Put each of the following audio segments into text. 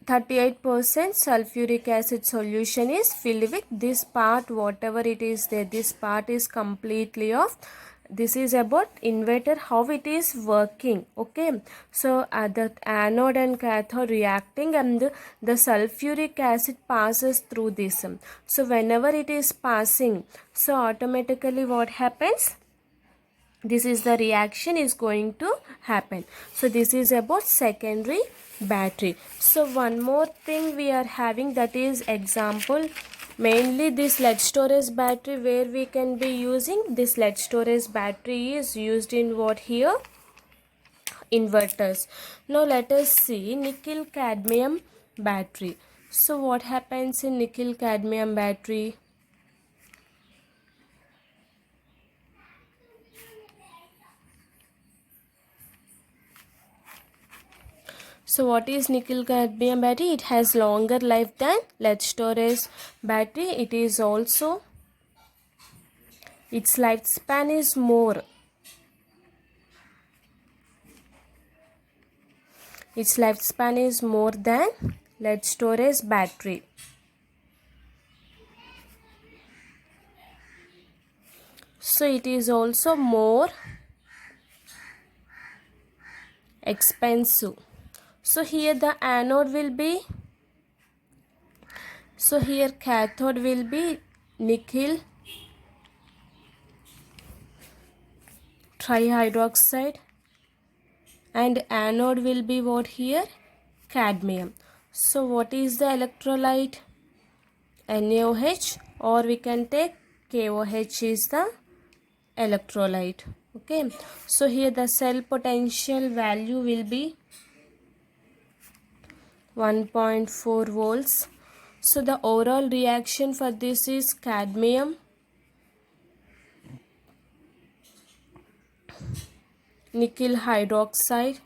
38% sulfuric acid solution is filled with this part, whatever it is there, this part is completely off. This is about inverter, how it is working. Okay, so the anode and cathode reacting and the sulfuric acid passes through this. So whenever it is passing, so automatically what happens, this is the reaction is going to happen. So this is about secondary battery. So one more thing we are having, that is example, mainly this lead storage battery, where we can be using this lead storage battery is used in what here, inverters. Now let us see nickel cadmium battery. So what happens in nickel cadmium battery? So what is nickel cadmium battery? It has longer life than lead storage battery. It is also, its lifespan is more. Its lifespan is more than lead storage battery. So it is also more expensive. So here the anode will be, so here cathode will be nickel trihydroxide and anode will be what here, cadmium. So what is the electrolyte? NaOH, or we can take KOH is the electrolyte. Okay, so here the cell potential value will be 1.4 volts. So the overall reaction for this is cadmium, nickel hydroxide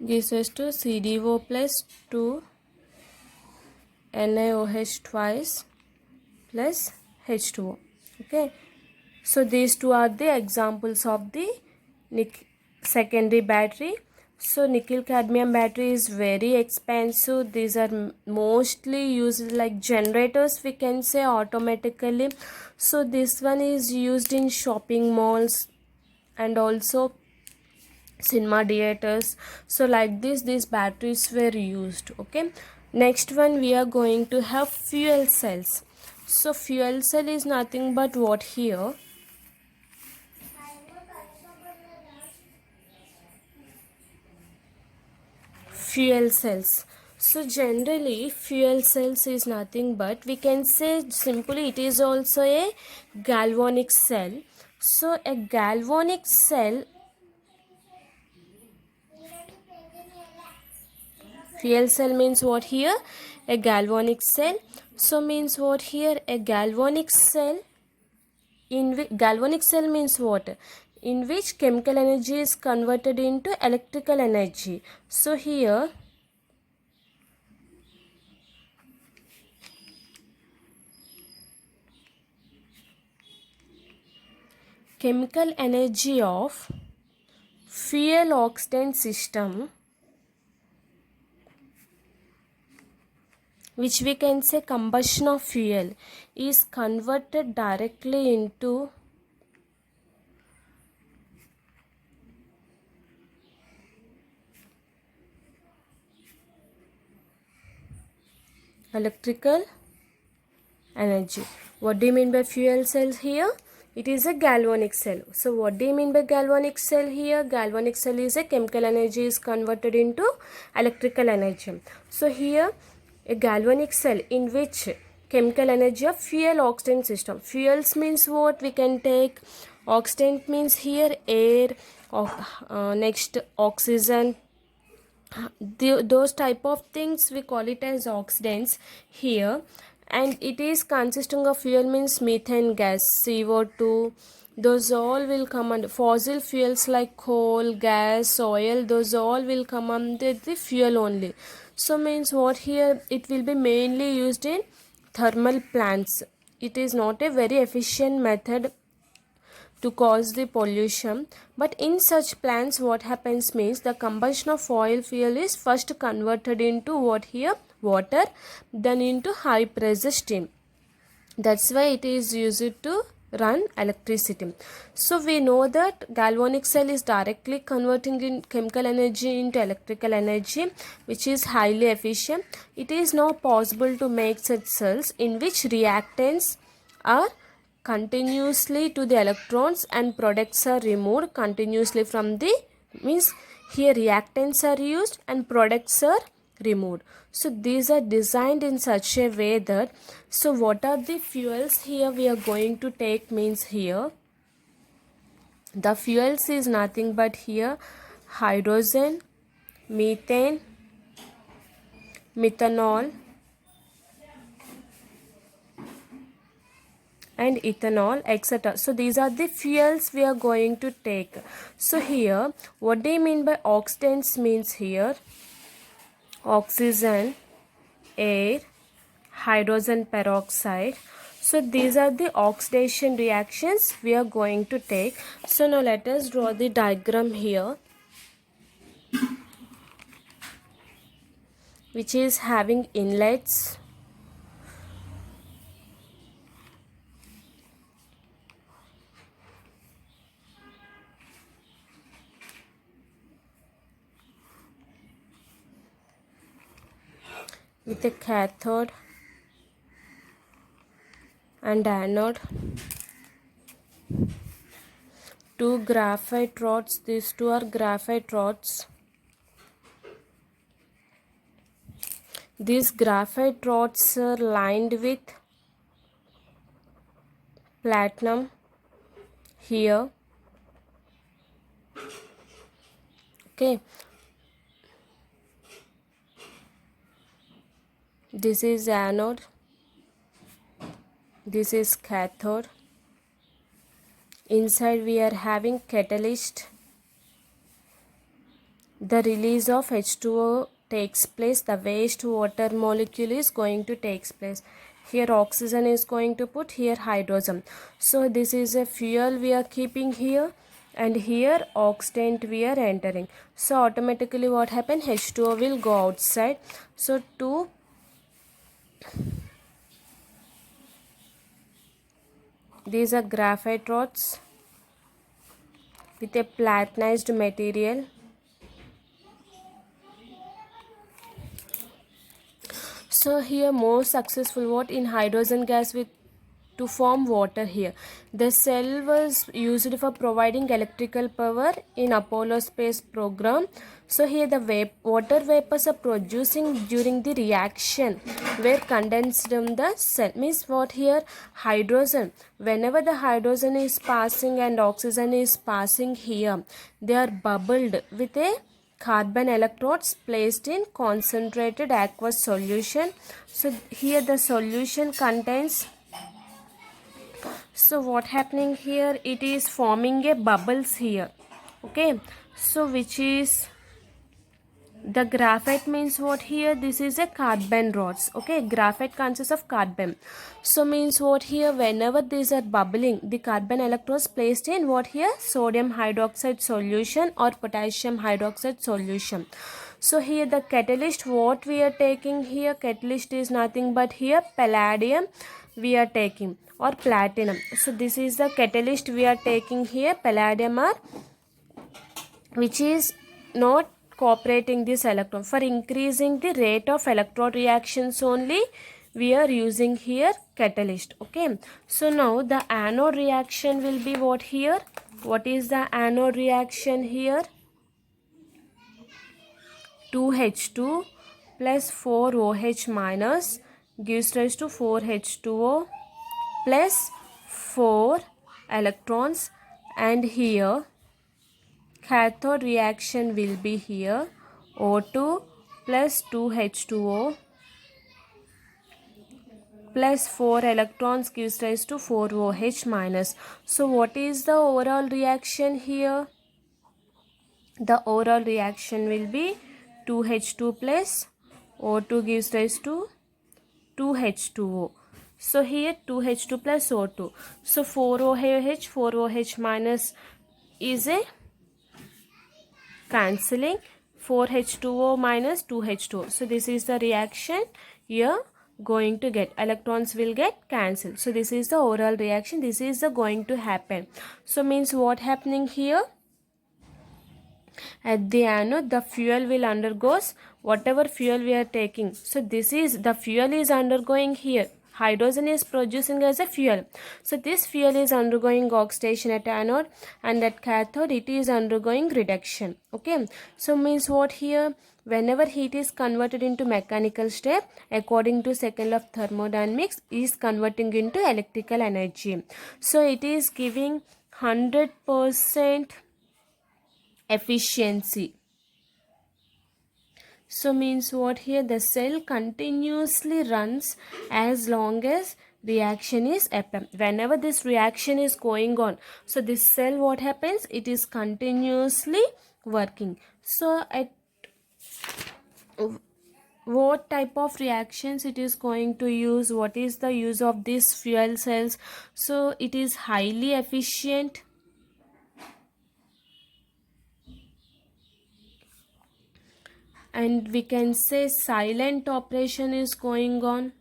gives us to CdO plus 2 NaOH twice plus H2O. Okay, so these two are the examples of the secondary battery. So nickel cadmium battery is very expensive. These are mostly used like generators, we can say, automatically. So this one is used in shopping malls and also cinema theaters. So like this, these batteries were used. Okay, next one we are going to have fuel cells. So fuel cell is nothing but what here, fuel cells. So generally fuel cells is nothing but, we can say simply, it is also a galvanic cell. So a galvanic cell, fuel cell means what here, a galvanic cell. So means what here, a galvanic cell galvanic cell means what, in which chemical energy is converted into electrical energy. So here chemical energy of fuel oxidant system, which we can say combustion of fuel, is converted directly into electrical energy. What do you mean by fuel cells here? It is a galvanic cell. So what do you mean by galvanic cell here? Galvanic cell is a chemical energy is converted into electrical energy. So here a galvanic cell in which chemical energy of fuel oxidant system. Fuels means what, we can take oxidant means here air, next oxygen, those type of things we call it as oxidants here. And it is consisting of fuel means methane gas, CO2, those all will come under fossil fuels like coal, gas, oil, those all will come under the fuel only. So means what here, it will be mainly used in thermal plants. It is not a very efficient method to cause the pollution. But in such plants, what happens means the combustion of oil fuel is first converted into what here? Water, then into high pressure steam. That's why it is used to run electricity. So we know that galvanic cell is directly converting in chemical energy into electrical energy, which is highly efficient. It is now possible to make such cells in which reactants are continuously to the electrons and products are removed continuously from the, means here reactants are used and products are removed. So these are designed in such a way that, so what are the fuels here we are going to take means here the fuels is nothing but here hydrogen, methane, methanol and ethanol, etc. So these are the fuels we are going to take. So here what do you mean by oxidants means here oxygen, air, hydrogen peroxide. So these are the oxidation reactions we are going to take. So now let us draw the diagram here, which is having inlets, with a cathode and anode, two graphite rods, these two are graphite rods. These graphite rods are lined with platinum here, okay. This is anode, this is cathode. Inside we are having catalyst. The release of H2O takes place, the waste water molecule is going to take place. Here oxygen is going to put, here hydrogen. So this is a fuel we are keeping here and here oxidant we are entering. So automatically what happen, H2O will go outside. So these are graphite rods with a platinized material. So here more successful what in hydrogen gas with to form water here. The cell was used for providing electrical power in Apollo space program. So here the water vapors are producing during the reaction were condensed in the cell. Means what here, hydrogen, whenever the hydrogen is passing and oxygen is passing here, they are bubbled with a carbon electrodes placed in concentrated aqueous solution. So here the solution contains, so what happening here, it is forming a bubbles here, okay. So which is the graphite means what here, this is a carbon rods, okay. Graphite consists of carbon. So means what here, whenever these are bubbling, the carbon electrodes placed in what here, sodium hydroxide solution or potassium hydroxide solution. So here the catalyst what we are taking here, catalyst is nothing but here palladium we are taking or platinum. So this is the catalyst we are taking here, palladium or which is not cooperating this electron. For increasing the rate of electron reactions only we are using here catalyst, okay. So now the anode reaction will be what here, what is the anode reaction here, 2H2 plus 4OH minus gives rise to 4H2O plus 4 electrons, and here cathode reaction will be here O2 plus 2H2O plus 4 electrons gives rise to 4OH minus. So what is the overall reaction here? The overall reaction will be 2H2 plus O2 gives rise to 2H2O. So here 2H2 plus O2. So 4OH, 4OH minus is a cancelling, 4H2O minus 2H2O. So this is the reaction here going to get. Electrons will get cancelled. So this is the overall reaction. This is the going to happen. So means what happening here? At the anode, the fuel will undergoes whatever fuel we are taking. So this is the fuel is undergoing here. Hydrogen is producing as a fuel. So this fuel is undergoing oxidation at anode, and at cathode it is undergoing reduction. Okay. So means what here? Whenever heat is converted into mechanical state, according to second law of thermodynamics, is converting into electrical energy. So it is giving 100% efficiency. So means what here? The cell continuously runs as long as reaction is happening. Whenever this reaction is going on, so this cell, what happens? It is continuously working. So at what type of reactions it is going to use? What is the use of these fuel cells? So it is highly efficient, and we can say silent operation is going on.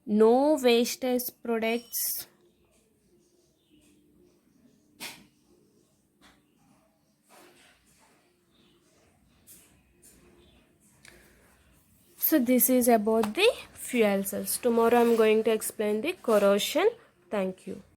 No wastage products. So this is about the fuel cells. Tomorrow I am going to explain the corrosion. Thank you.